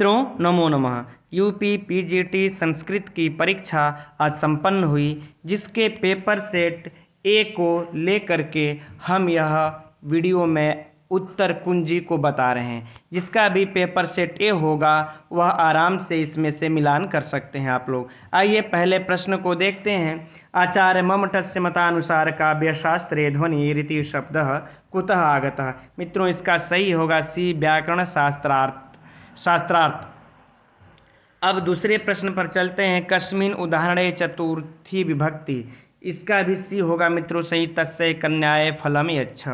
मित्रों नमो नमः। UP PGT Sanskrit की परीक्षा आज संपन्न हुई, जिसके पेपर सेट ए को लेकर के हम यह वीडियो में उत्तर कुंजी को बता रहे हैं। जिसका भी पेपर सेट ए होगा वह आराम से इसमें से मिलान कर सकते हैं आप लोग। आइए पहले प्रश्न को देखते हैं। आचार्य ममटस्य मतानुसार काव्यशास्त्रे ध्वनि रीति शब्द कुतः आगतः। मित्रों इसका सही होगा सी व्याकरण शास्त्रार्थ। अब दूसरे प्रश्न पर चलते हैं। कस्मिन उदाहरणे चतुर्थी विभक्ति, इसका भी सी होगा मित्रों सही, तस्य कन्याय फलम यच्छ।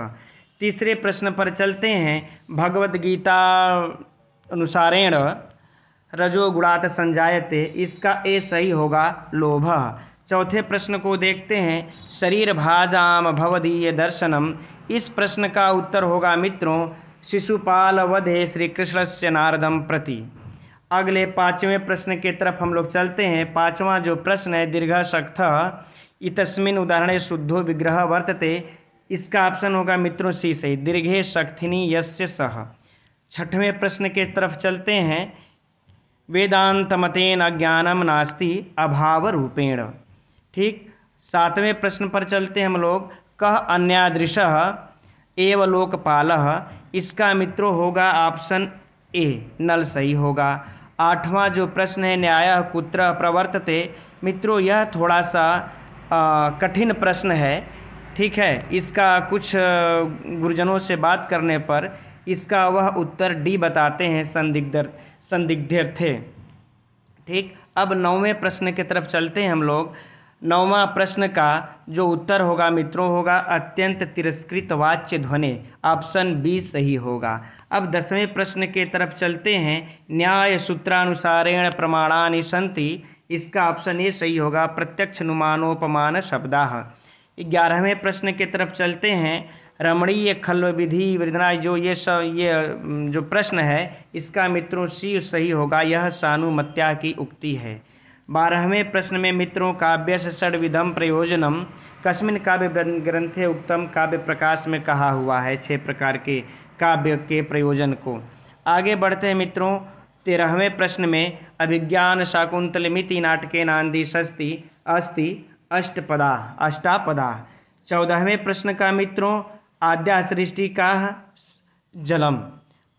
तीसरे प्रश्न पर चलते हैं। भगवद गीता अनुसारेण रजोगुणात् संजायते, इसका ए सही होगा लोभ। चौथे प्रश्न को देखते हैं। शरीर भाजाम भवदीय दर्शनम, इस प्रश्न का उत्तर होगा मित्रों शिशुपाल वधे श्री कृष्ण से नारदम प्रति। अगले पांचवें प्रश्न की तरफ हम लोग चलते हैं। पांचवा जो प्रश्न है, दीर्घ शक्त इतस्मिन् उदाहरणे शुद्धो विग्रह वर्तते, इसका ऑप्शन होगा मित्रों सी सही, दीर्घे शक्तिनी यस्य सह। छठवें प्रश्न की तरफ चलते हैं। वेदांत मतेन अज्ञानम नास्ति अभाव रूपेण। ठीक। सातवें प्रश्न पर चलते हैं हम लोग। कह अन्यादृशः एव लोकपालः, इसका मित्रों होगा ऑप्शन ए नल सही होगा। आठवां जो प्रश्न है, न्यायः कुत्र प्रवर्तते, मित्रों यह थोड़ा सा कठिन प्रश्न है। ठीक है, इसका कुछ गुरुजनों से बात करने पर इसका वह उत्तर डी बताते हैं, संदिग्धार्थे। ठीक। अब नौवें प्रश्न की तरफ चलते हैं हम लोग। नौवां प्रश्न का जो उत्तर होगा मित्रों होगा अत्यंत तिरस्कृत वाच्य ध्वनि, ऑप्शन बी सही होगा। अब 10वें प्रश्न के तरफ चलते हैं। न्याय सूत्रानुसारेण प्रमाणानि सन्ति, इसका ऑप्शन ए सही होगा, प्रत्यक्षनुमानोपमान शब्दाः। 11वें प्रश्न के तरफ चलते हैं। रमणीय खल्व विधि वृद्धना, ये जो प्रश्न है इसका मित्रों सी सही होगा, यह सानुमत्या की उक्ति है। 12वें प्रश्न में मित्रों काव्य षड्विधम प्रयोजनम, कस्मिन् काव्य ग्रंथे उत्तम काव्य प्रकाश में कहा हुआ है 6 प्रकार के काव्य के प्रयोजन को। आगे बढ़ते हैं मित्रों। 13वें प्रश्न में अभिज्ञान शाकुंतलमिति नाटके नांदी सस्ति अस्ति अष्टापदा। 14वें प्रश्न का मित्रों आद्या सृष्टि का जलम।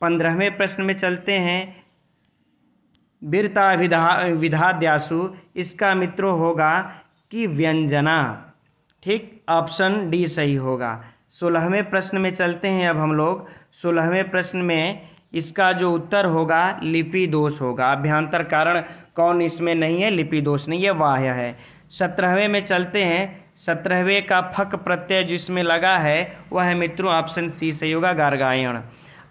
15वें प्रश्न में चलते हैं। वीरता विधाद्यासु, इसका मित्रों होगा कि व्यंजना। ठीक, ऑप्शन डी सही होगा। 16वें प्रश्न में चलते हैं। अब हम लोग 16वें प्रश्न में इसका जो उत्तर होगा लिपि दोष होगा। अभ्यंतर कारण कौन इसमें नहीं है, लिपि दोष नहीं, यह वाह्य है। 17वें में चलते हैं। 17वें का फक प्रत्यय जिसमें लगा है वह है मित्रों ऑप्शन सी सही होगा, गार्गायण।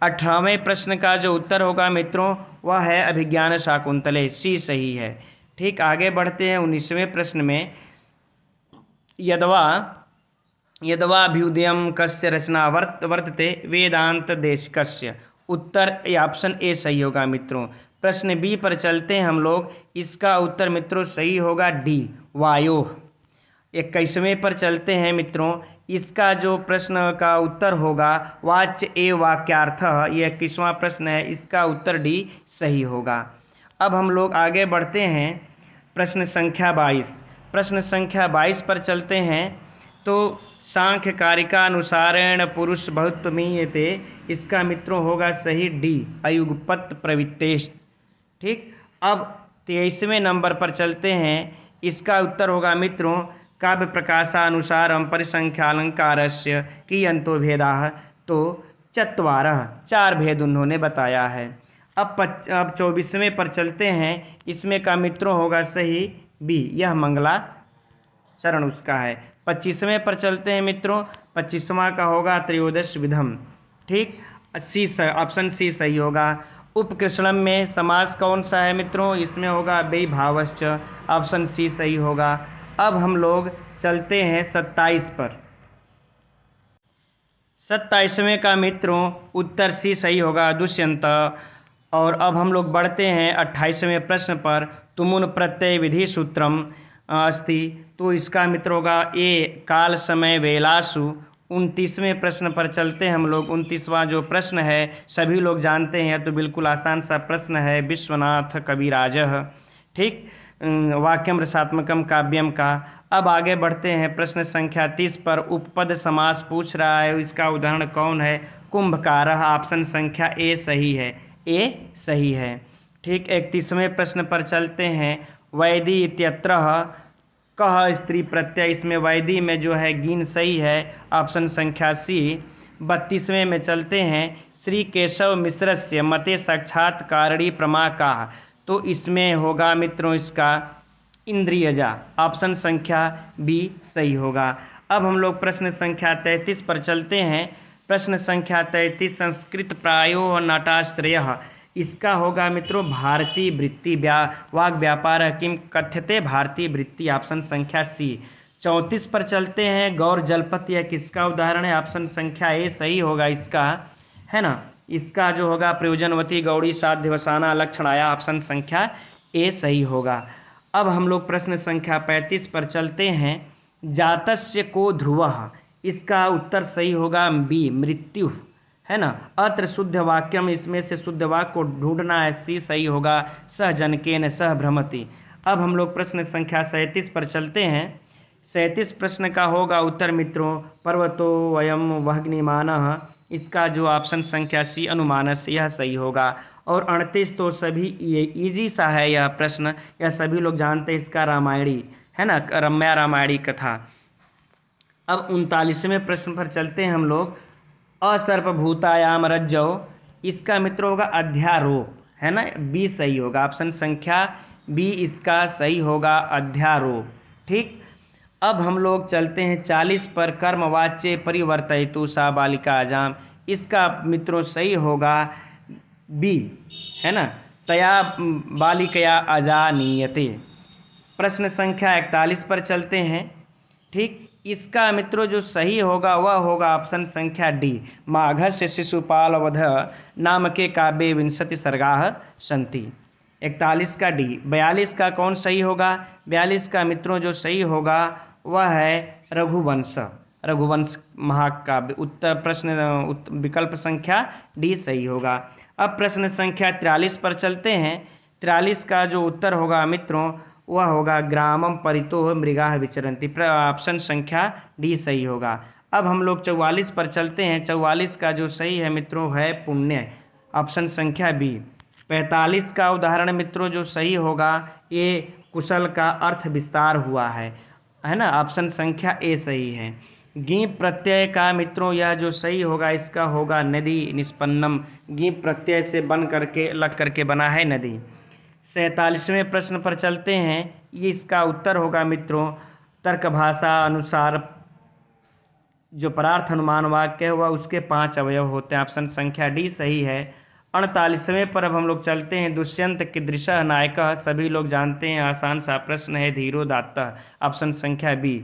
18वें प्रश्न का जो उत्तर होगा मित्रों वह है अभिज्ञान शाकुंतले, सी सही है। ठीक, आगे बढ़ते हैं। 19वें प्रश्न में यद्वाभ्युदयम कस्य रचना वर्तते वेदांत देशकस्य, उत्तर ऑप्शन ए सही होगा मित्रों। प्रश्न बी पर चलते हैं हम लोग। इसका उत्तर मित्रों सही होगा डी वायो। 21वें पर चलते हैं मित्रों। इसका जो प्रश्न का उत्तर होगा वाच्य ए वाक्यार्थ, यह 21वां प्रश्न है, इसका उत्तर डी सही होगा। अब हम लोग आगे बढ़ते हैं। प्रश्न संख्या 22। प्रश्न संख्या 22 पर चलते हैं। तो सांख्य कारिका अनुसारेण पुरुष बहुत्वमीयते, इसका मित्रों होगा सही डी अयुगपत प्रवृत्तेश। ठीक। अब 23वें नंबर पर चलते हैं। इसका उत्तर होगा मित्रों काव्य प्रकाशानुसारम परिसंख्यालंकारस्य कियंतो भेदाः, तो 4 भेद उन्होंने बताया है। अब 24वें पर चलते हैं। इसमें का मित्रों होगा सही बी, यह मंगलाचरण उसका है। 25वें पर चलते हैं मित्रों। 25वां का होगा त्रयोदश विधम। ठीक, ऑप्शन सी सही होगा। उपकृष्णम में समास कौन सा है मित्रों, इसमें होगा वैभावश्च, ऑप्शन सी सही होगा। अब हम लोग चलते हैं 27 पर। 27वें का मित्रों उत्तर सी सही होगा, दुष्यंत। और अब हम लोग बढ़ते हैं 28वें प्रश्न पर। तुमुन प्रत्यय विधि सूत्रम अस्ति, तो इसका मित्र होगा ए काल समय वेलासु 29वें प्रश्न पर चलते हैं हम लोग। 29वां जो प्रश्न है सभी लोग जानते हैं, तो बिल्कुल आसान सा प्रश्न है विश्वनाथ कविराजः। ठीक, वाक्यम रसात्मकम काव्यम का। अब आगे बढ़ते हैं प्रश्न संख्या 30 पर। उपपद समास पूछ रहा है, इसका उदाहरण कौन है? कुंभकारः। ऑप्शन संख्या ए सही है, ए सही है। ठीक, 31वें प्रश्न पर चलते हैं। वैदी इत्यत्र कह स्त्री प्रत्यय, इसमें वैदी में जो है गीन सही है, ऑप्शन संख्या सी। 32वें में चलते हैं। श्री केशव मिश्रस्य मते साक्षात्कारणी प्रमाकाः, तो इसमें होगा मित्रों इसका इंद्रियजा, ऑप्शन संख्या बी सही होगा। अब हम लोग प्रश्न संख्या 33 पर चलते हैं। प्रश्न संख्या 33 संस्कृत प्रायो नाटाश्रयः, इसका होगा मित्रों भारतीय वृत्ति वाग व्यापार किम कथ्यते भारतीय वृत्ति, ऑप्शन संख्या सी। 34 पर चलते हैं। गौर जलपति यह किसका उदाहरण है? ऑप्शन संख्या ए सही होगा इसका, है ना। इसका जो होगा प्रयोजनवती गौड़ी साध्य वसाना लक्षण आया, ऑप्शन संख्या ए सही होगा। अब हम लोग प्रश्न संख्या 35 पर चलते हैं। जातस्य को ध्रुवः, इसका उत्तर सही होगा बी मृत्यु, है ना। अत्र शुद्ध वाक्यम, इसमें से शुद्ध वाक्य को ढूंढना है, सी सही होगा। सह जनकेन सह भ्रमति। अब हम लोग प्रश्न संख्या 37 पर चलते हैं। 37 प्रश्न का होगा उत्तर मित्रों पर्वतो वयम वह्निमानः, इसका जो ऑप्शन संख्या सी अनुमानस, यह सही होगा। और 38 तो सभी ये इजी सा है यह प्रश्न, यह सभी लोग जानते हैं, इसका रामायणी, है ना, रम्या रामायणी कथा। अब 39वें प्रश्न पर चलते हैं हम लोग। असर्पभूतायाम रज्जौ, इसका मित्र होगा अध्यारोप, है ना, बी सही होगा, ऑप्शन संख्या बी इसका सही होगा, अध्यारोप। ठीक, अब हम लोग चलते हैं 40 पर। कर्मवाच्य परिवर्तयितु सा बालिका अजाम, इसका मित्रों सही होगा बी, है ना, तया बालिकया अजानीयते। प्रश्न संख्या 41 पर चलते हैं। ठीक, इसका मित्रों जो सही होगा वह होगा ऑप्शन संख्या डी, माघस्य शिशुपाल वध नाम के काव्ये 20 सर्गाः सन्ति, 41 का डी। 42 का कौन सही होगा? 42 का मित्रों जो सही होगा वह है रघुवंश, रघुवंश महाकाव्य। उत्तर प्रश्न विकल्प संख्या डी सही होगा। अब प्रश्न संख्या 43 पर चलते हैं। 43 का जो उत्तर होगा मित्रों वह होगा ग्रामम परितो मृगाः विचरन्ति, ऑप्शन संख्या डी सही होगा। अब हम लोग 44 पर चलते हैं। 44 का जो सही है मित्रों है पुण्य, ऑप्शन संख्या बी। 45 का उदाहरण मित्रों जो सही होगा ये कुशल का अर्थ विस्तार हुआ है ना, ऑप्शन संख्या ए सही है। गीप प्रत्यय का मित्रों यह जो सही होगा इसका होगा नदी निष्पन्नम, गीप प्रत्यय से बन करके लग करके बना है नदी। 47वें प्रश्न पर चलते हैं। ये इसका उत्तर होगा मित्रों तर्क भाषा अनुसार जो परार्थ अनुमान वाक्य हुआ उसके 5 अवयव होते हैं, ऑप्शन संख्या डी सही है। 48वें पर अब हम लोग चलते हैं। दुष्यंत कीदृशः नायकः, सभी लोग जानते हैं, आसान सा प्रश्न है, धीरोदात्तः, ऑप्शन संख्या बी।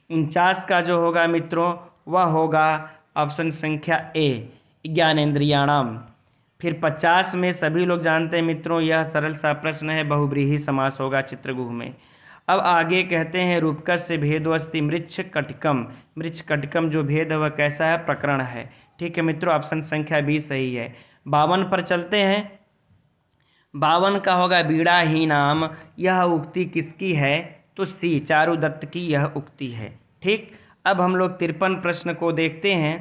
49 का जो होगा मित्रों वह होगा ऑप्शन संख्या ए ज्ञानेन्द्रियाणाम। फिर 50 में सभी लोग जानते हैं मित्रों यह सरल सा प्रश्न है, बहुव्रीहि समास होगा चित्रगुह में। अब आगे कहते हैं रूपकस्य भेदो अस्ति मृच्छ कटिकम, मृच्छ कटिकम जो भेद है वह कैसा है? प्रकरण है। ठीक है मित्रों, ऑप्शन संख्या बी सही है। 52 पर चलते हैं। 52 का होगा बीड़ा ही नाम, यह उक्ति किसकी है? तो सी चारुदत्त की यह उक्ति है। ठीक, अब हम लोग 53 प्रश्न को देखते हैं।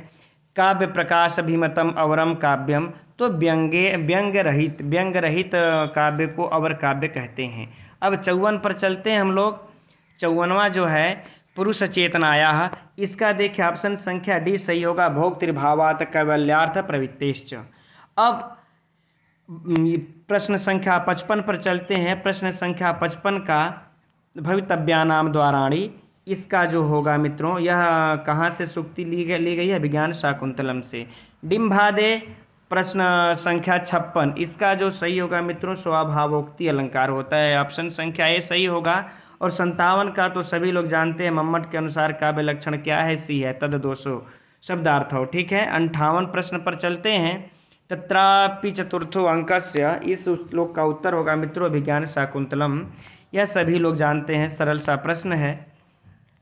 काव्य प्रकाश अभिमतम अवरम काव्यम, तो व्यंग्य रहित काव्य को अवर काव्य कहते हैं। अब 54 पर चलते हैं हम लोग। 54वां जो है पुरुष चेतनाया, इसका देखिए ऑप्शन संख्या डी सही होगा, भोक्तृभावात् कैवल्यार्थ प्रवृत्तिश्च। अब प्रश्न संख्या 55 पर चलते हैं। प्रश्न संख्या 55 का भवितव्यानाम द्वाराणि, इसका जो होगा मित्रों यह कहाँ से सूक्ति ली गई है? विज्ञान शाकुंतलम से। डिम्भादे प्रश्न संख्या 56, इसका जो सही होगा मित्रों स्वभावोक्ति अलंकार होता है, ऑप्शन संख्या ए सही होगा। और 57 का तो सभी लोग जानते हैं, मम्मट के अनुसार काव्य लक्षण क्या है? सी है, तद दोषो शब्दार्थ हो। ठीक है, 58 प्रश्न पर चलते हैं। तत्रापि चतुर्थो अंकस्य, इस श्लोक का उत्तर होगा मित्रों विज्ञान शाकुंतलम, यह सभी लोग जानते हैं, सरल सा प्रश्न है।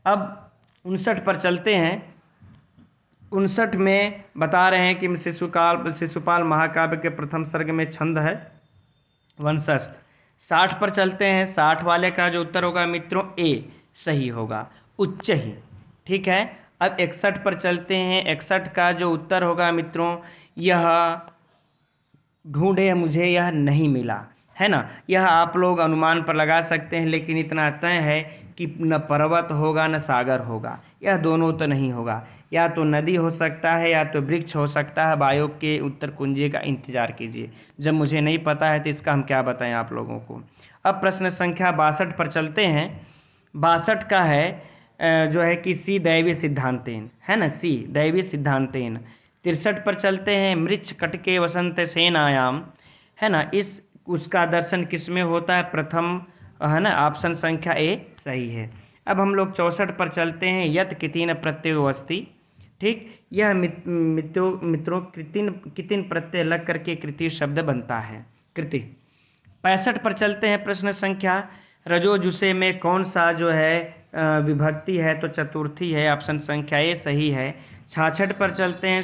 अब 59 पर चलते हैं। 59 में बता रहे हैं कि शिशुपाल महाकाव्य के प्रथम सर्ग में छंद है वंशस्थ। 60 पर चलते हैं। 60 वाले का जो उत्तर होगा मित्रों ए सही होगा, उच्च ही। ठीक है। अब 61 पर चलते हैं। 61 का जो उत्तर होगा मित्रों, यह ढूंढे मुझे यह नहीं मिला, है ना। यह आप लोग अनुमान पर लगा सकते हैं, लेकिन इतना तय है कि न पर्वत होगा न सागर होगा, यह दोनों तो नहीं होगा। या तो नदी हो सकता है या तो वृक्ष हो सकता है। बायोग के उत्तर कुंजी का इंतजार कीजिए, जब मुझे नहीं पता है तो इसका हम क्या बताएं आप लोगों को। अब प्रश्न संख्या 62 पर चलते हैं। 62 का है जो है कि सी दैवी सिद्धांतेन, है ना, सी दैवी सिद्धांतेन। 63 पर चलते हैं। मृच्छ कटके वसंत सेनायाम, है ना, इस उसका दर्शन किसमें होता है, प्रथम, है ना, ऑप्शन संख्या ए सही है। अब हम लोग 64 पर चलते हैं। यत कितिन प्रत्यय अस्ति, ठीक, यह मित्रों कितिन प्रत्यय लग करके कृति शब्द बनता है, कृति। 65 पर चलते हैं। प्रश्न संख्या रजो जुसे में कौन सा जो है विभक्ति है, तो चतुर्थी है, ऑप्शन संख्या ए सही है। 66 पर चलते हैं।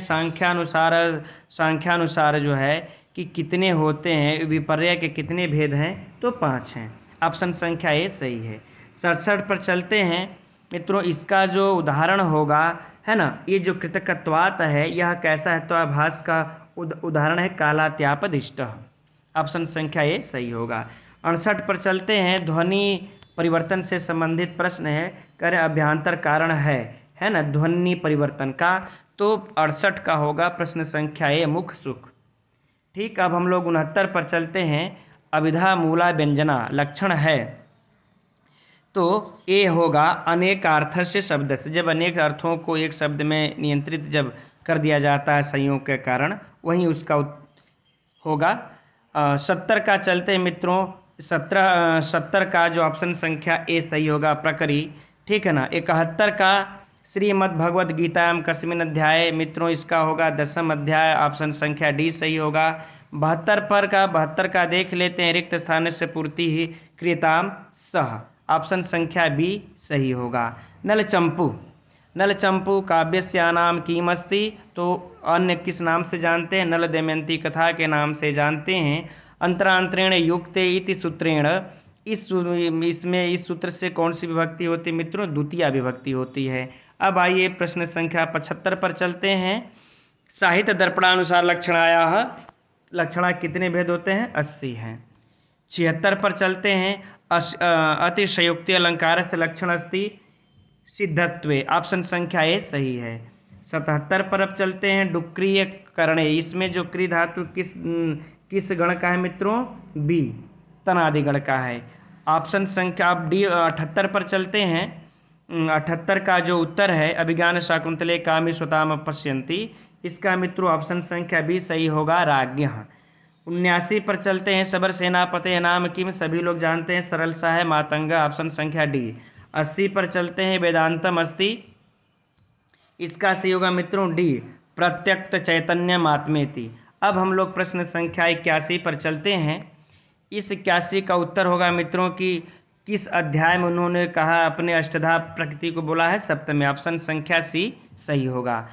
सांख्यानुसार जो है कि कितने होते हैं, विपर्य के कितने भेद हैं, तो 5 हैं, ऑप्शन संख्या ए सही है। 67 पर चलते हैं मित्रों। इसका जो उदाहरण होगा, है ना, ये जो कृतकत्वात् है, यह कैसा है, तो आभास का उदाहरण है, कालात्यापदिष्ट, ऑप्शन संख्या ए सही होगा। 68 पर चलते हैं। ध्वनि परिवर्तन से संबंधित प्रश्न है, कह रहे अभ्यंतर कारण है ना, ध्वनि परिवर्तन का, तो 68 का होगा प्रश्न संख्या ए मुख सुख। ठीक। अब हम लोग 69 पर चलते हैं। अभिधा मूला व्यंजना लक्षण है, तो ए होगा अनेकार्थ से शब्द से, जब अनेक अर्थों को एक शब्द में नियंत्रित जब कर दिया जाता है संयोग के कारण, वहीं उसका होगा। 70 का चलते हैं मित्रों। 70 का जो ऑप्शन संख्या ए सही होगा, प्रकरी, ठीक है ना। 71 का श्रीमद् भगवद गीता कस्मिन् अध्याय, मित्रों इसका होगा 10वां अध्याय, ऑप्शन संख्या डी सही होगा। 72 का देख लेते हैं। रिक्त स्थान से पूर्ति ही क्रियताम सह, ऑप्शन संख्या बी सही होगा। नलचंपू काव्यस्यानाम किमस्ति, तो अन्य किस नाम से जानते हैं, नल दमयंती कथा के नाम से जानते हैं। अंतरांतरेण युक्ते इति सूत्रेण, इसमें इस सूत्र से कौन सी विभक्ति होती है मित्रों, द्वितीय विभक्ति होती है। अब आइए प्रश्न संख्या 75 पर चलते हैं। साहित्य दर्पणानुसार लक्षणा कितने भेद होते हैं, 80 हैं। 76 पर चलते हैं। अतिशयोक्ति अलंकार से लक्षण अस्ति सिद्धत्वे, ऑप्शन संख्या ए सही है। 77 पर अब चलते हैं। डुक्रिय करणे, इसमें जो क्री धातु किस गण का है मित्रों, बी, तनादि गण का है, ऑप्शन संख्या अब डी। 78 पर चलते हैं। 78 का जो उत्तर है, अभिज्ञान शाकुंतले कामी स्वताम पश्यन्ति, इसका मित्रों ऑप्शन संख्या बी सही होगा, राज्ञः। 79 पर चलते हैं। सबर सेनापते नाम किम, सभी लोग जानते हैं, सरल सा है, मातंगा, ऑप्शन संख्या डी। 80 पर चलते हैं। वेदांतम अस्ति, इसका सही होगा मित्रों डी, प्रत्यक्त चैतन्य आत्मेति। अब हम लोग प्रश्न संख्या 81 पर चलते हैं। इस 81 का उत्तर होगा मित्रों कि किस अध्याय में उन्होंने कहा अपने अष्टधा प्रकृति को बोला है, सप्तम, ऑप्शन संख्या सी सही होगा।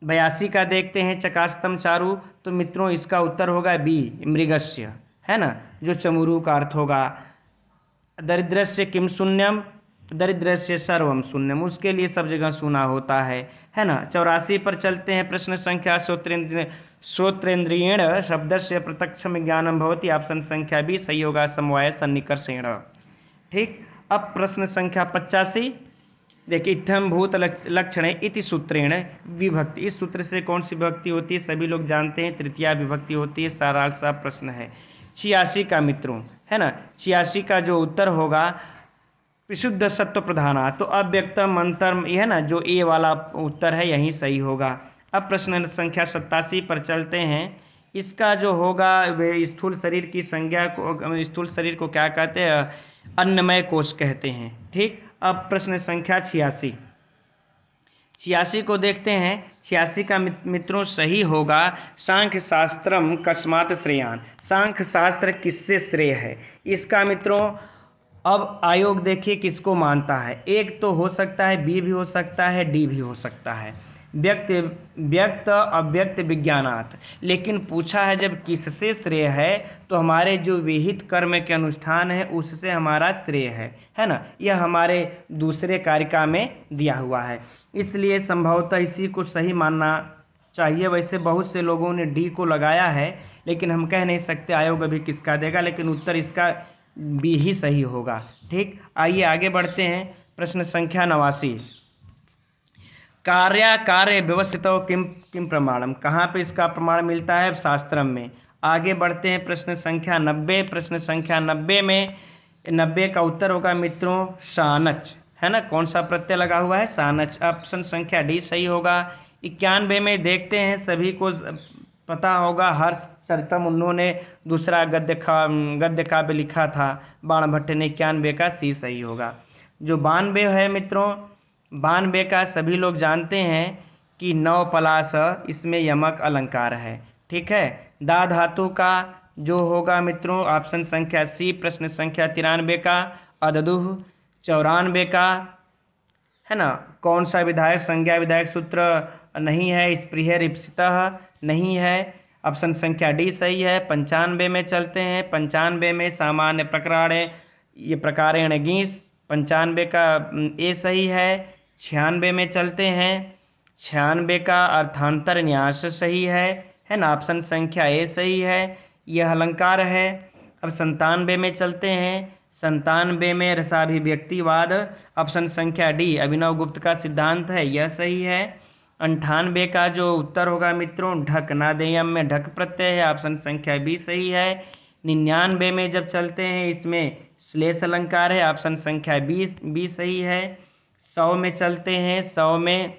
82 का देखते हैं। चकास्तम चारु, तो मित्रों इसका उत्तर होगा बी, मृगस्य, है ना, जो चमुरू का अर्थ होगा। दरिद्रस्य किम शून्यम, दरिद्रस्य सर्वम शून्यम, उसके लिए सब जगह सुना होता है ना। 84 पर चलते हैं। प्रश्न संख्या श्रोत्रेन्द्रियेण शब्दस्य प्रत्यक्षम ज्ञानम भवति, ऑप्शन संख्या बी सही होगा, समवाय सन्निकर्षेण। ठीक। अब प्रश्न संख्या 85, देखिए, इत्थम भूत लक्षण इति सूत्रेण विभक्ति, इस सूत्र से कौन सी विभक्ति होती है, सभी लोग जानते हैं, तृतीया विभक्ति होती है। सारांश सा प्रश्न है। 86 का मित्रों, है ना, 86 का जो उत्तर होगा विशुद्ध सत्व प्रधाना, तो अव्यक्तम अंतर्म, यह ना जो ए वाला उत्तर है यही सही होगा। अब प्रश्न संख्या 87 पर चलते हैं। इसका जो होगा वे स्थूल शरीर की संज्ञा को, स्थूल शरीर को क्या कहते हैं, अन्नमय कोश कहते हैं। ठीक। अब प्रश्न संख्या 86 को देखते हैं। 86 का मित्रों सही होगा सांख्य शास्त्रम कस्मात् श्रेयान, सांख्य शास्त्र किससे श्रेय है, इसका मित्रों अब आयोग देखिए किसको मानता है। एक तो हो सकता है बी भी हो सकता है, डी भी हो सकता है व्यक्त व्यक्त अव्यक्त विज्ञानात्। लेकिन पूछा है जब किससे श्रेय है, तो हमारे जो विहित कर्म के अनुष्ठान है उससे हमारा श्रेय है ना। यह हमारे दूसरे कारिका में दिया हुआ है, इसलिए संभवतः इसी को सही मानना चाहिए। वैसे बहुत से लोगों ने डी को लगाया है, लेकिन हम कह नहीं सकते आयोग अभी किसका देगा, लेकिन उत्तर इसका बी ही सही होगा। ठीक, आइए आगे बढ़ते हैं। प्रश्न संख्या 89, कार्य व्यवस्थितो किम किम प्रमाणम। कहाँ पे इसका प्रमाण मिलता है? शास्त्रम में। आगे बढ़ते हैं प्रश्न संख्या 90। प्रश्न संख्या 90 में 90 का उत्तर होगा मित्रों सानच, है ना। कौन सा प्रत्यय लगा हुआ है? सानच। ऑप्शन संख्या डी सही होगा। 91 में देखते हैं, सभी को पता होगा, हर्षचरितम उन्होंने दूसरा गद्य काव्य लिखा था बाणभट्ट ने। 91 का सी सही होगा। जो 92 है मित्रों, 92 का सभी लोग जानते हैं कि नवपलाश, इसमें यमक अलंकार है। ठीक है। दा धातु का जो होगा मित्रों ऑप्शन संख्या सी। प्रश्न संख्या 93 का अददुह। 94 का है ना, कौन सा विधायक संज्ञा विधायक सूत्र नहीं है? स्पृह रिप्सितः नहीं है। ऑप्शन संख्या डी सही है। 95 में चलते हैं। 95 में सामान्य प्रकरण, ये प्रकारेण गीस, 95 का ए सही है। 96 में चलते हैं। 96 का अर्थांतर न्यास सही है ना। ऑप्शन संख्या ए सही है, यह अलंकार है। अब 97 में चलते हैं। 97 में रसाभिव्यक्तिवाद, ऑप्शन संख्या डी अभिनव गुप्त का सिद्धांत है, यह सही है। 98 का जो उत्तर होगा मित्रों ढक, नादेयम में ढक प्रत्यय है, ऑप्शन संख्या बी सही है। 99 में जब चलते हैं, इसमें श्लेष अलंकार है, ऑप्शन संख्या बी सही है। 100 में चलते हैं। 100 में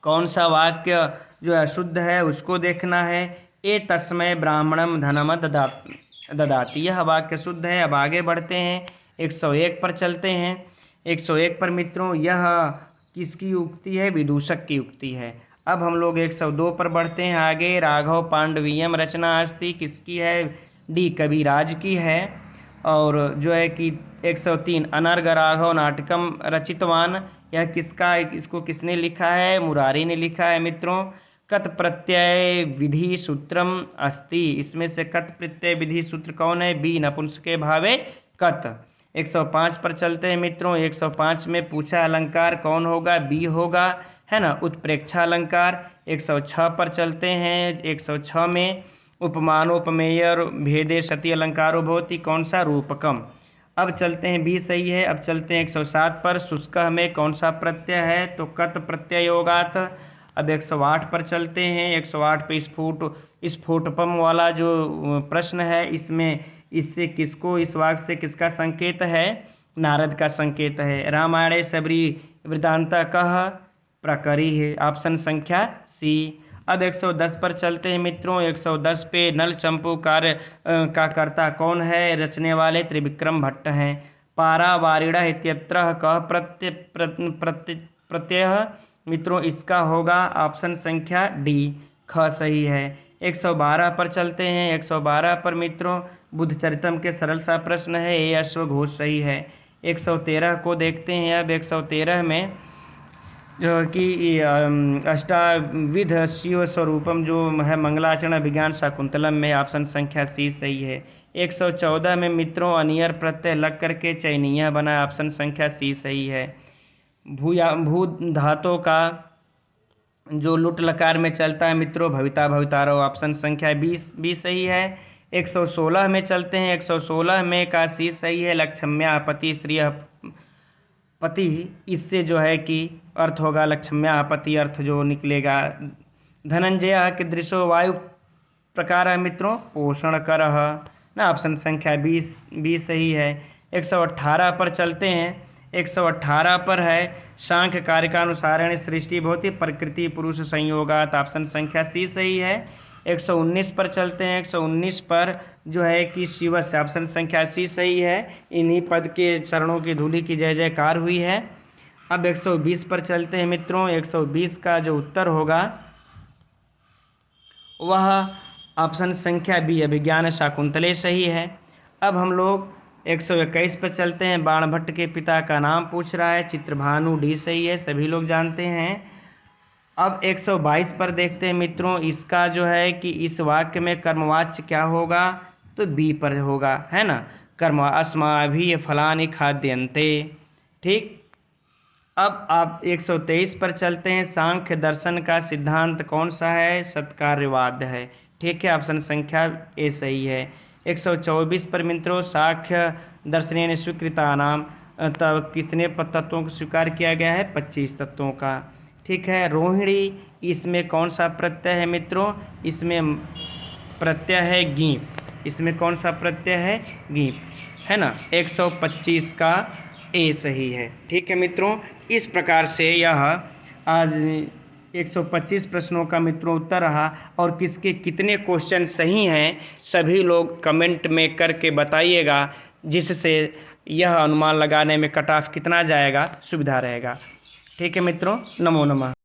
कौन सा वाक्य जो अशुद्ध है उसको देखना है। ए तस्मय ब्राह्मणम धनम ददाति, यह वाक्य शुद्ध है। अब आगे बढ़ते हैं। 101 पर चलते हैं। 101 पर मित्रों यह किसकी उक्ति है? विदूषक की उक्ति है। अब हम लोग 102 पर बढ़ते हैं आगे। राघव पांडवीयम रचना अस्ति, किसकी है? डी कविराज की है। और जो है कि 103 अनर्ग राघव नाटकम रचितवान, यह किसका, इसको किसने लिखा है? मुरारी ने लिखा है मित्रों। कत प्रत्यय विधि सूत्रम अस्ति, इसमें से कत प्रत्यय विधि सूत्र कौन है? बी नपुंसके भावे कत। 105 पर चलते हैं मित्रों। 105 में पूछा अलंकार कौन होगा? बी होगा, है ना, उत्प्रेक्षा अलंकार। 106 पर चलते हैं। 106 में उपमानोपमेय भेदे सती अलंकारो भवति, कौन सा? रूपकम। अब चलते हैं बी सही है। अब चलते हैं 107 पर। शुष्क में कौन सा प्रत्यय है? तो कत प्रत्यय योगात। अब 108 पर चलते हैं। 108 पे स्फोटपम वाला जो प्रश्न है, इसमें इससे किसको, इस वाक्य से किसका संकेत है? नारद का संकेत है। रामायणे सबरी वृतांत कह प्रकरी है, ऑप्शन संख्या सी। अब 110 पर चलते हैं मित्रों। 110 पे नल चंपू कार्य का कर्ता कौन है? रचने वाले त्रिविक्रम भट्ट हैं। पारा वारिड़ा इत्यत्र कह प्रत्यय मित्रों इसका होगा ऑप्शन संख्या डी ख सही है। 112 पर चलते हैं। 112 पर मित्रों बुद्धचरितम के सरल सा प्रश्न है, ये अश्वघोष सही है। 113 को देखते हैं। अब 113 में जो कि अष्टाविध शिव स्वरूपम जो है मंगलाचरण विज्ञान शाकुंतलम में, ऑप्शन संख्या सी सही है। 114 में मित्रों अनियर प्रत्यय लग करके चयनीय बना, ऑप्शन संख्या सी सही है। भू धातु का जो लुट लकार में चलता है मित्रों भविता भवितारो, ऑप्शन संख्या 20 सही है। 116 में चलते हैं। 116 में का सी सही है। लक्ष्म्या पति श्रिय पति, इससे जो है कि अर्थ होगा लक्ष्म्या पति, अर्थ जो निकलेगा धनंजय के दृश्यो वायु प्रकार है मित्रों पोषण कर ना, ऑप्शन संख्या 20 सही है। 118 पर चलते हैं। 118 पर है सांख्य कार्य का अनुसारण सृष्टि भवति प्रकृति पुरुष संयोगात, ऑप्शन संख्या सी सही है। 119 पर चलते हैं। 119 पर जो है कि शिव से, ऑप्शन संख्या सी सही है। इन्हीं पद के चरणों की धूलि की जय जयकार हुई है। अब 120 पर चलते हैं मित्रों। 120 का जो उत्तर होगा वह ऑप्शन संख्या बी अभिज्ञान शाकुंतले सही है। अब हम लोग 121 पर चलते हैं। बाणभट्ट के पिता का नाम पूछ रहा है, चित्रभानु डी सही है, सभी लोग जानते हैं। अब 122 पर देखते हैं मित्रों, इसका जो है कि इस वाक्य में कर्मवाच्य क्या होगा, तो बी पर होगा, है ना। कर्म अस्माभिः फलानि खाद्यन्ते। ठीक। अब आप 123 पर चलते हैं। सांख्य दर्शन का सिद्धांत कौन सा है, सत्कार्यवाद है। ठीक है, ऑप्शन संख्या ए सही है। 124 पर मित्रों, सांख्य दर्शनेन स्वीकृतानाम, तब कितने तत्वों को स्वीकार किया गया है, 25 तत्वों का। ठीक है। रोहिणी, इसमें कौन सा प्रत्यय है मित्रों, इसमें प्रत्यय है गीप। इसमें कौन सा प्रत्यय है, गीप, है ना। 125 का ए सही है। ठीक है मित्रों, इस प्रकार से यह आज 125 प्रश्नों का मित्रों उत्तर रहा। और किसके कितने क्वेश्चन सही हैं सभी लोग कमेंट में करके बताइएगा, जिससे यह अनुमान लगाने में कट ऑफ कितना जाएगा सुविधा रहेगा। ठीक है मित्रों, नमो नमः।